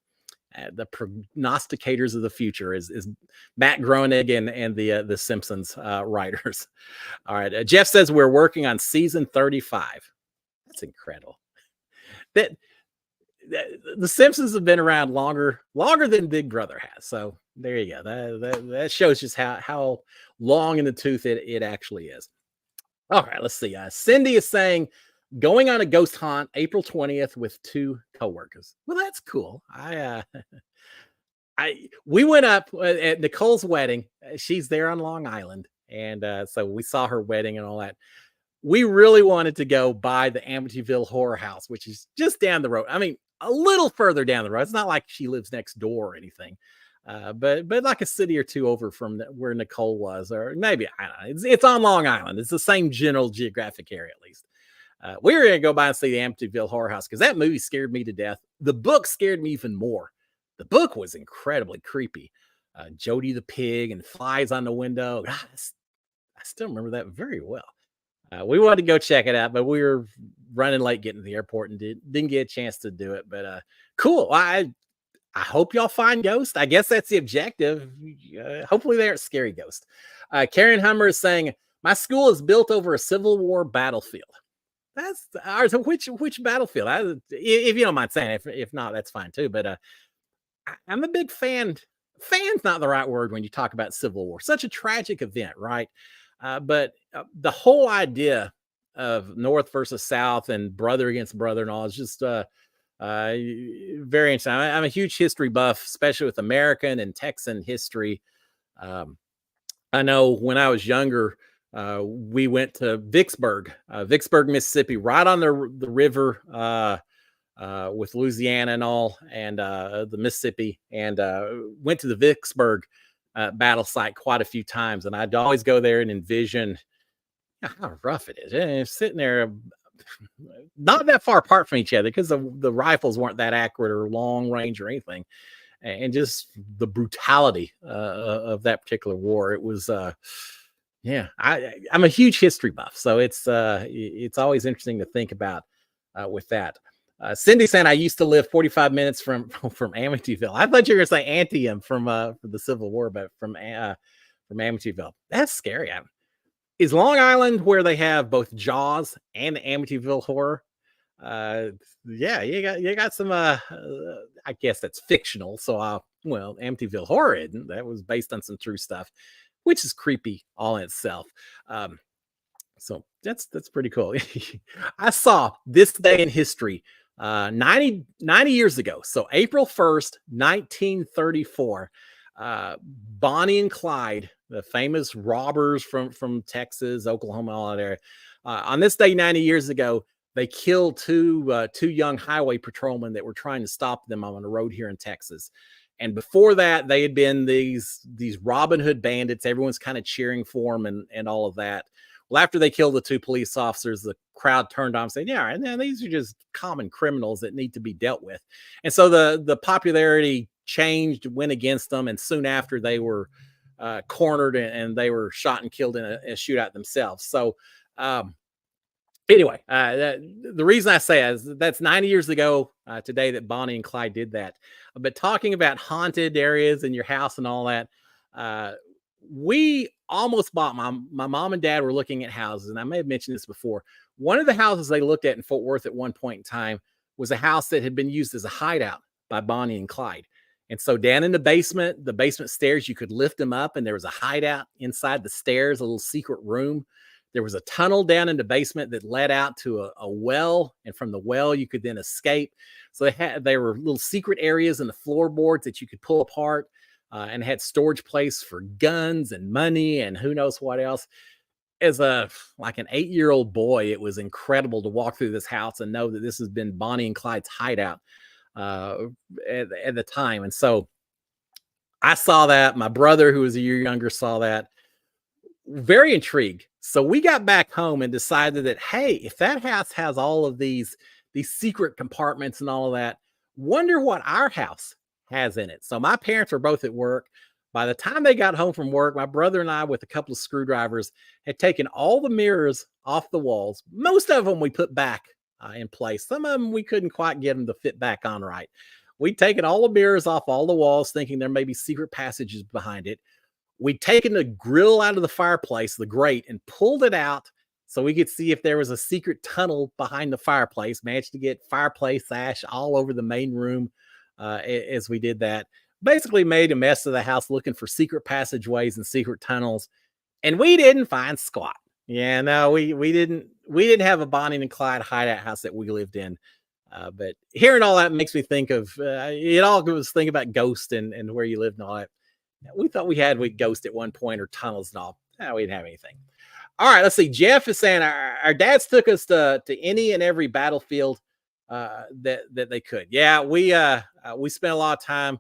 the prognosticators of the future is Matt Groening and the Simpsons writers. All right, Jeff says we're working on season 35. That's incredible. That the Simpsons have been around longer than Big Brother has. So there you go. That shows just how long in the tooth it actually is. All right, let's see. Cindy is saying going on a ghost hunt April 20th with 2 coworkers. Well, that's cool. We went up at Nicole's wedding. She's there on Long Island, and so we saw her wedding and all that. We really wanted to go by the Amityville Horror House, which is just down the road. I mean, a little further down the road. It's not like she lives next door or anything, but like a city or two over from where Nicole was, or maybe, I don't know. It's on Long Island. It's the same general geographic area, at least. We were going to go by and see the Amityville Horror House because that movie scared me to death. The book scared me even more. The book was incredibly creepy. Jody the pig and flies on the window. God, I still remember that very well. We wanted to go check it out, but we were running late getting to the airport and didn't get a chance to do it. But cool. I hope y'all find ghosts. I guess that's the objective. Hopefully they aren't scary ghosts. Karen Hummer is saying, my school is built over a Civil War battlefield. That's ours. Which battlefield? If you don't mind saying, if not, that's fine too. But I'm a big fan. Fan's not the right word when you talk about Civil War. Such a tragic event, right? But the whole idea of North versus South and brother against brother and all is just very interesting. I'm a huge history buff, especially with American and Texan history. I know when I was younger, we went to Vicksburg, Mississippi, right on the river with Louisiana and all, and the Mississippi, and went to the Vicksburg battle site quite a few times. And I'd always go there and envision how rough it is. And sitting there, not that far apart from each other because the rifles weren't that accurate or long range or anything. And just the brutality of that particular war. It was, yeah, I'm a huge history buff. So it's always interesting to think about with that. Cindy saying, I used to live 45 minutes from Amityville. I thought you were going to say Antietam from the Civil War, but from Amityville. That's scary. Is Long Island where they have both Jaws and Amityville Horror? Yeah, you got some. I guess that's fictional. So, well, Amityville Horror isn't. That was based on some true stuff, which is creepy all in itself. So that's pretty cool. I saw this day in history 90 years ago. So April 1st, 1934, Bonnie and Clyde, the famous robbers from Texas, Oklahoma, all that area. On this day 90 years ago, they killed two young highway patrolmen that were trying to stop them on a road here in Texas. And before that, they had been these Robin Hood bandits. Everyone's kind of cheering for them and all of that. Well, after they killed the 2 police officers, the crowd turned on and said, yeah, and these are just common criminals that need to be dealt with. And so the popularity changed, went against them. And soon after, they were cornered and they were shot and killed in a shootout themselves. So anyway, the reason I say is that's 90 years ago today that Bonnie and Clyde did that. But talking about haunted areas in your house and all that, we almost bought, my mom and dad were looking at houses, and I may have mentioned this before. One of the houses they looked at in Fort Worth at one point in time was a house that had been used as a hideout by Bonnie and Clyde. And so down in the basement stairs, you could lift them up, and there was a hideout inside the stairs, a little secret room. There was a tunnel down in the basement that led out to a well, and from the well you could then escape. So there were little secret areas in the floorboards that you could pull apart, and had storage place for guns and money and who knows what else. As an 8-year-old boy, it was incredible to walk through this house and know that this has been Bonnie and Clyde's hideout at the time. And so I saw that. My brother, who was a year younger, saw that. Very intrigued. So we got back home and decided that, hey, if that house has all of these secret compartments and all of that, wonder what our house has in it. So my parents were both at work. By the time they got home from work, my brother and I, with a couple of screwdrivers, had taken all the mirrors off the walls. Most of them we put back in place. Some of them we couldn't quite get them to fit back on right. We'd taken all the mirrors off all the walls, thinking there may be secret passages behind it. We'd taken the grill out of the fireplace, the grate, and pulled it out so we could see if there was a secret tunnel behind the fireplace. Managed to get fireplace ash all over the main room as we did that. Basically made a mess of the house looking for secret passageways and secret tunnels, and we didn't find squat. Yeah, no, we didn't have a Bonnie and Clyde hideout house that we lived in. But hearing all that makes me think of it all was thinking about ghosts and where you lived and all that. We thought we had ghost at one point or tunnels and all. No, we didn't have anything. All right, let's see. Jeff is saying our dads took us to any and every battlefield that they could. Yeah, we spent a lot of time.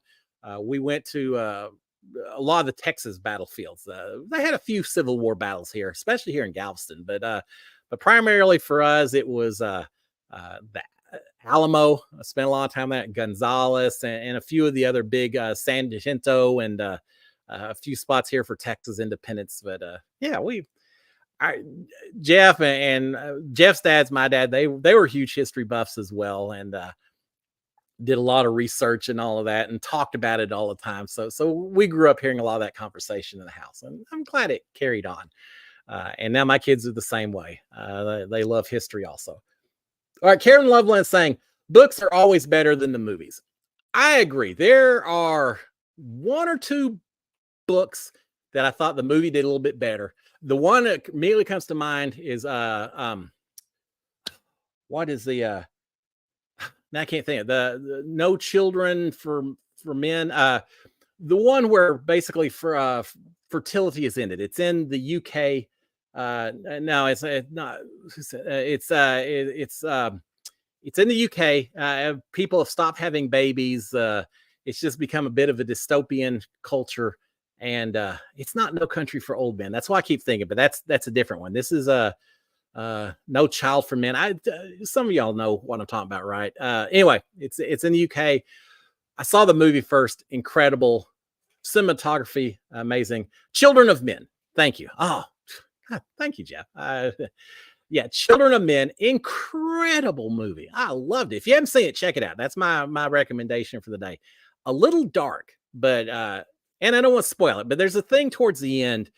We went to a lot of the Texas battlefields. They had a few Civil War battles here, especially here in Galveston. But primarily for us, it was the Alamo. I spent a lot of time at Gonzales and a few of the other big San Jacinto and a few spots here for Texas independence. But yeah, Jeff and Jeff's dad's my dad. They were huge history buffs as well, and did a lot of research and all of that and talked about it all the time. So we grew up hearing a lot of that conversation in the house, and I'm glad it carried on. And now my kids are the same way. They love history also. All right. Karen Loveland saying books are always better than the movies. I agree. There are one or two books that I thought the movie did a little bit better. The one that immediately comes to mind is what is the now I can't think of the No Children for Men. The one where basically for fertility is ended. It's in the UK. No, it's not. It's in the UK. People have stopped having babies. It's just become a bit of a dystopian culture, and it's not No Country for Old Men. That's why I keep thinking, but that's a different one. This is No Child for Men. Some of y'all know what I'm talking about, right? Anyway, it's in the UK. I saw the movie first. Incredible cinematography, amazing. Children of Men. Thank you. Oh, God, thank you, Jeff. Yeah, Children of Men, incredible movie. I loved it. If you haven't seen it, check it out. That's my recommendation for the day. A little dark, but and I don't want to spoil it, but there's a thing towards the end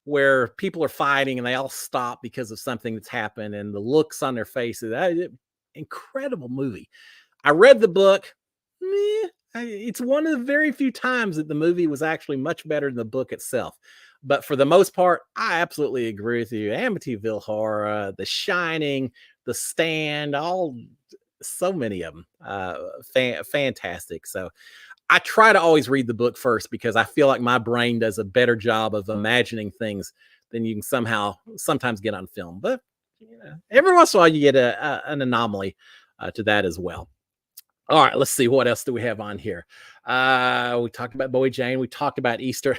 where people are fighting and they all stop because of something that's happened, and the looks on their faces. Incredible movie. I read the book. It's one of the very few times that the movie was actually much better than the book itself. But for the most part, I absolutely agree with you. Amityville Horror, The Shining, The Stand, so many of them, fantastic. So I try to always read the book first because I feel like my brain does a better job of imagining things than you can sometimes get on film. But every once in a while you get an anomaly to that as well. All right, let's see. What else do we have on here? We talked about Bowie Jane. We talked about Easter.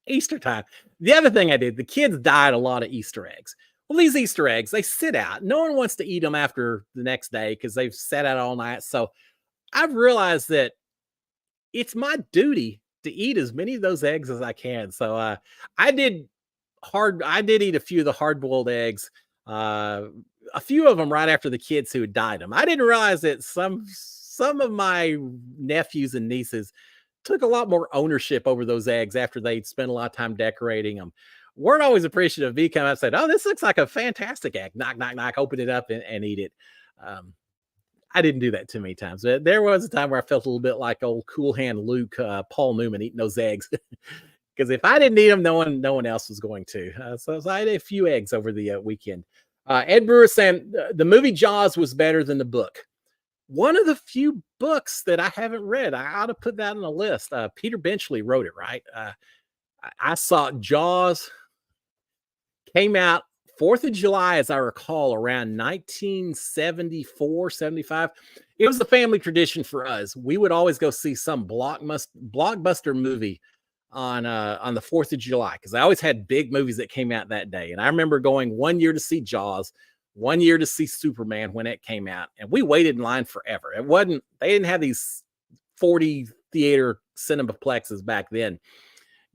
Easter time. The other thing I did, the kids dyed a lot of Easter eggs. Well, these Easter eggs, they sit out. No one wants to eat them after the next day because they've sat out all night. So I've realized that it's my duty to eat as many of those eggs as I can. So I did eat a few of the hard-boiled eggs, a few of them right after the kids who had dyed them. I didn't realize that some of my nephews and nieces took a lot more ownership over those eggs after they'd spent a lot of time decorating them. Weren't always appreciative of me coming up and said, "Oh, this looks like a fantastic egg." Knock, knock, knock, open it up and eat it. I didn't do that too many times. There was a time where I felt a little bit like old Cool Hand Luke, Paul Newman eating those eggs. Because if I didn't eat them, no one else was going to. So I had a few eggs over the weekend. Ed Brewer saying the movie Jaws was better than the book. One of the few books that I haven't read. I ought to put that on the list. Peter Benchley wrote it, right? I saw Jaws came out 4th of July, as I recall, around 1974, 75. It was the family tradition for us. We would always go see some blockbuster movie on the 4th of July because I always had big movies that came out that day. And I remember going one year to see Jaws, one year to see Superman when it came out, and we waited in line forever. They didn't have these 40 theater cinemaplexes back then.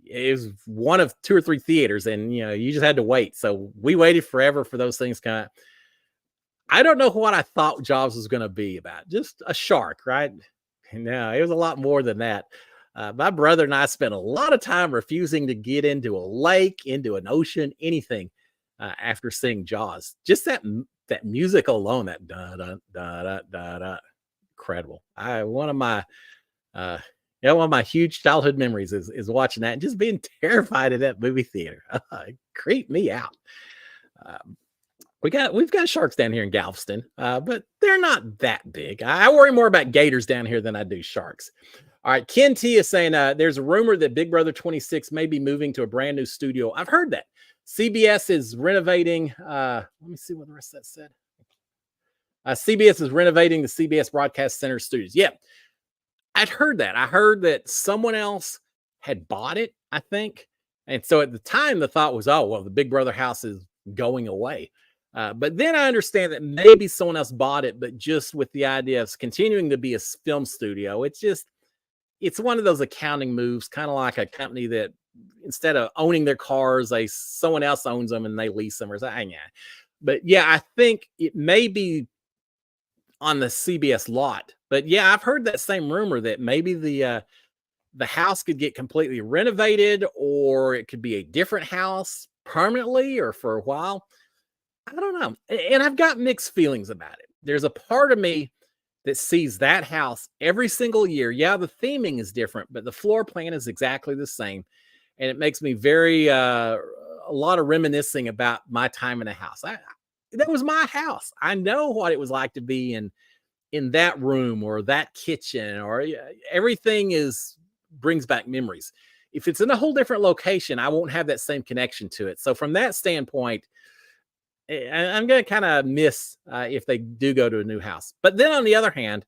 It was one of 2 or 3 theaters, and you just had to wait. So we waited forever for those things to come out. I don't know what I thought Jaws was going to be about. Just a shark, right? No, it was a lot more than that. My brother and I spent a lot of time refusing to get into a lake, into an ocean, anything after seeing Jaws. Just that music alone, that da da da da da da, incredible. One of my huge childhood memories is watching that and just being terrified of that movie theater. It creeped me out. We've got sharks down here in Galveston, but they're not that big. I worry more about gators down here than I do sharks. All right, Ken T is saying there's a rumor that Big Brother 26 may be moving to a brand new studio. I've heard that. CBS is renovating. Let me see what the rest of that said. CBS is renovating the CBS Broadcast Center studios. Yeah, I'd heard that. I heard that someone else had bought it, I think. And so at the time, the thought was, oh, well, the Big Brother house is going away. But then I understand that maybe someone else bought it, but just with the idea of continuing to be a film studio. It's one of those accounting moves, kind of like a company that instead of owning their cars, someone else owns them and they lease them or something. Yeah. But yeah, I think it may be on the CBS lot. But yeah, I've heard that same rumor that maybe the house could get completely renovated, or it could be a different house permanently or for a while. I don't know. And I've got mixed feelings about it. There's a part of me that sees that house every single year. Yeah, the theming is different, but the floor plan is exactly the same. And it makes me a lot of reminiscing about my time in the house. That was my house. I know what it was like to be in that room or that kitchen, or everything brings back memories. If it's in a whole different location, I won't have that same connection to it. So from that standpoint, I'm going to kind of miss if they do go to a new house. But then on the other hand,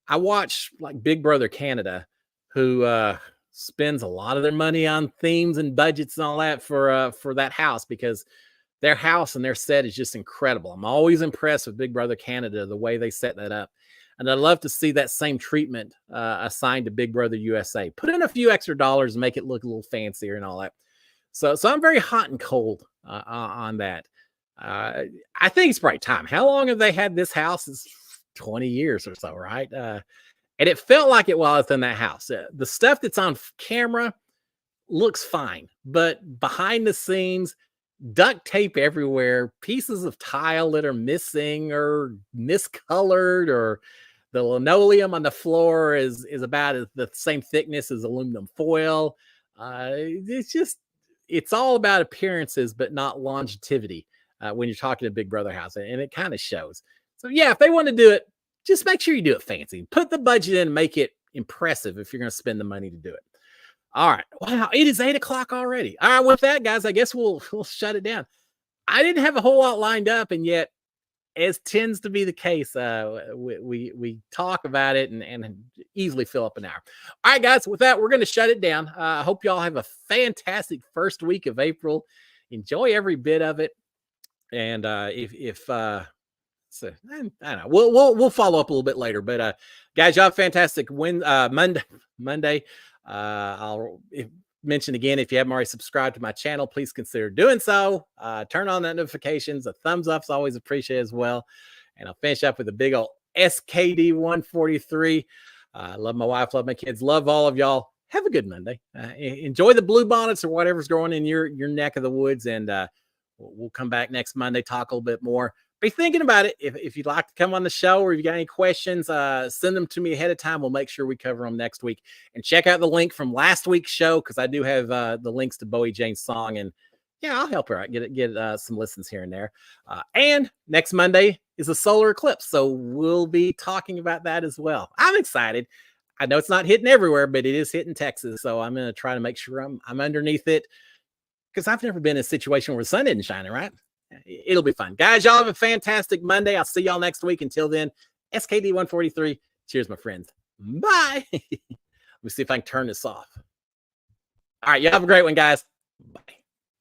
I watch like Big Brother Canada, who spends a lot of their money on themes and budgets and all that for that house, because their house and their set is just incredible. I'm always impressed with Big Brother Canada, the way they set that up. And I'd love to see that same treatment assigned to Big Brother USA. Put in a few extra dollars and make it look a little fancier and all that. So I'm very hot and cold on that. I think it's probably time. How long have they had this house? It's 20 years or so, right? And it felt like it while I was in that house. The stuff that's on camera looks fine, but behind the scenes, duct tape everywhere, pieces of tile that are missing or miscolored, or the linoleum on the floor is about the same thickness as aluminum foil. It's all about appearances, but not longevity. When you're talking to Big Brother house, and it kind of shows. So yeah, if they want to do it, just make sure you do it fancy. Put the budget in and make it impressive if you're going to spend the money to do it. All right. Wow, it is 8:00 already. All right, with that, guys, I guess we'll shut it down. I didn't have a whole lot lined up, and yet, as tends to be the case, we talk about it and easily fill up an hour. All right, guys, with that, we're going to shut it down. I hope y'all have a fantastic first week of April. Enjoy every bit of it. And so I don't know, we'll follow up a little bit later, but guys, y'all have fantastic Monday. I'll mention again, if you haven't already subscribed to my channel, please consider doing so. Turn on that notifications. A thumbs up is always appreciated as well. And I'll finish up with a big old SKD 143. Love my wife, love my kids, love all of y'all. Have a good Monday. Enjoy the bluebonnets or whatever's growing in your neck of the woods, and we'll come back next Monday, talk a little bit more. Be thinking about it. If you'd like to come on the show, or if you got any questions, send them to me ahead of time. We'll make sure we cover them next week. And check out the link from last week's show, because I do have the links to Bowie Jane's song. And yeah, I'll help her out, get some listens here and there. And next Monday is a solar eclipse, so we'll be talking about that as well. I'm excited. I know it's not hitting everywhere, but it is hitting Texas. So I'm going to try to make sure I'm underneath it, because I've never been in a situation where the sun isn't shining, right? It'll be fun. Guys, y'all have a fantastic Monday. I'll see y'all next week. Until then, SKD 143. Cheers, my friends. Bye. Let me see if I can turn this off. All right, y'all have a great one, guys. Bye.